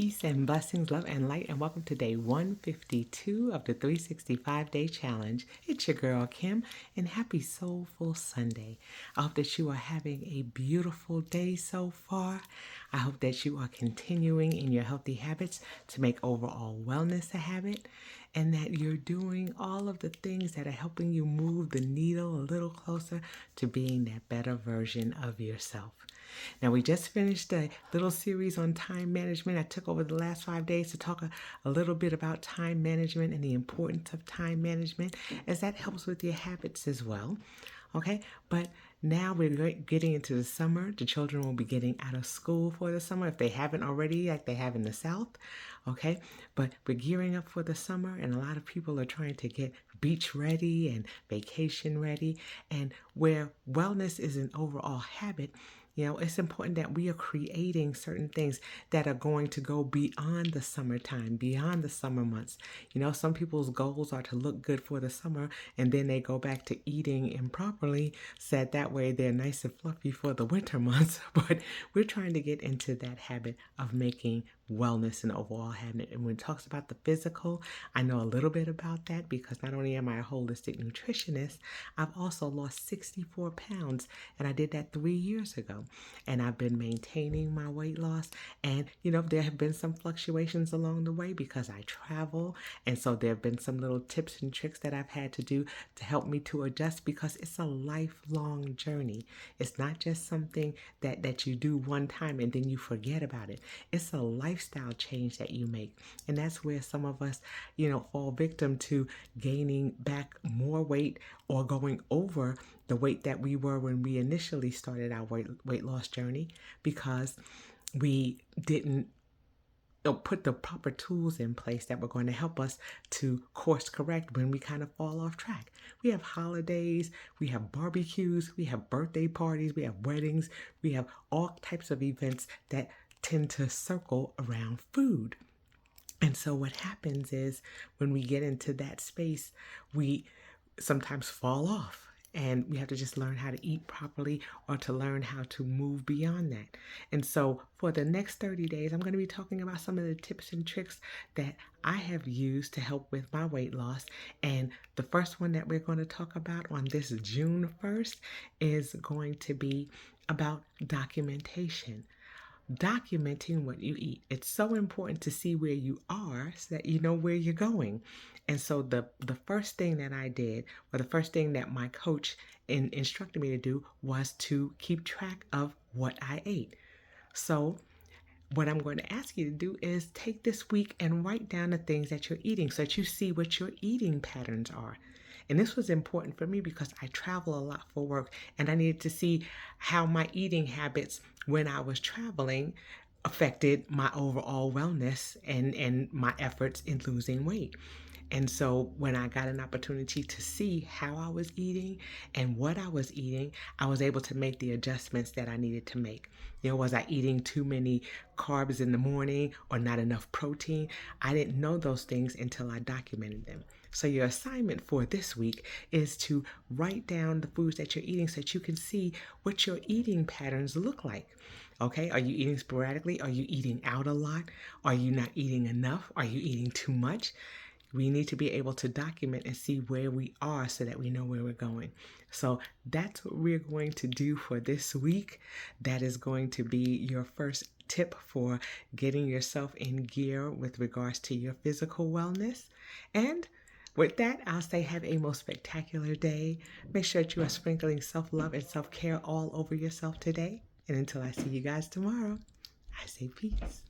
Peace and blessings, love and light, and welcome to day 152 of the 365-day challenge. It's your girl, Kim, and happy Soulful Sunday. I hope that you are having a beautiful day so far. I hope that you are continuing in your healthy habits to make overall wellness a habit, and that you're doing all of the things that are helping you move the needle a little closer to being that better version of yourself. Now, we just finished a little series on time management. I took over the last 5 days to talk a little bit about time management and the importance of time management, as that helps with your habits as well. Okay, but now we're getting into the summer. The children will be getting out of school for the summer if they haven't already, like they have in the South. Okay, but we're gearing up for the summer, and a lot of people are trying to get beach ready and vacation ready. And where wellness is an overall habit, it's important that we are creating certain things that are going to go beyond the summertime, beyond the summer months. Some people's goals are to look good for the summer, and then they go back to eating improperly, said that way they're nice and fluffy for the winter months. But we're trying to get into that habit of making wellness an overall habit. And when it talks about the physical, I know a little bit about that because not only am I a holistic nutritionist, I've also lost 64 pounds, and I did that 3 years ago. And I've been maintaining my weight loss. And, there have been some fluctuations along the way because I travel. And so there have been some little tips and tricks that I've had to do to help me to adjust, because it's a lifelong journey. It's not just something that you do one time and then you forget about it. It's a lifestyle change that you make. And that's where some of us, fall victim to gaining back more weight or going over the weight that we were when we initially started our weight loss journey, because we didn't put the proper tools in place that were going to help us to course correct when we kind of fall off track. We have holidays, we have barbecues, we have birthday parties, we have weddings, we have all types of events that tend to circle around food. And so what happens is when we get into that space, we sometimes fall off. And we have to just learn how to eat properly, or to learn how to move beyond that. And so for the next 30 days, I'm going to be talking about some of the tips and tricks that I have used to help with my weight loss. And the first one that we're going to talk about on this June 1st is going to be about documentation. Documenting what you eat. It's so important to see where you are so that you know where you're going. And so the first thing that I did, or the first thing that my coach instructed me to do, was to keep track of what I ate. So what I'm going to ask you to do is take this week and write down the things that you're eating so that you see what your eating patterns are. And this was important for me because I travel a lot for work, and I needed to see how my eating habits when I was traveling affected my overall wellness and my efforts in losing weight. And so when I got an opportunity to see how I was eating and what I was eating, I was able to make the adjustments that I needed to make. Was I eating too many carbs in the morning or not enough protein? I didn't know those things until I documented them. So your assignment for this week is to write down the foods that you're eating so that you can see what your eating patterns look like. Okay, are you eating sporadically? Are you eating out a lot? Are you not eating enough? Are you eating too much? We need to be able to document and see where we are so that we know where we're going. So that's what we're going to do for this week. That is going to be your first tip for getting yourself in gear with regards to your physical wellness. And with that, I'll say have a most spectacular day. Make sure that you are sprinkling self-love and self-care all over yourself today. And until I see you guys tomorrow, I say peace.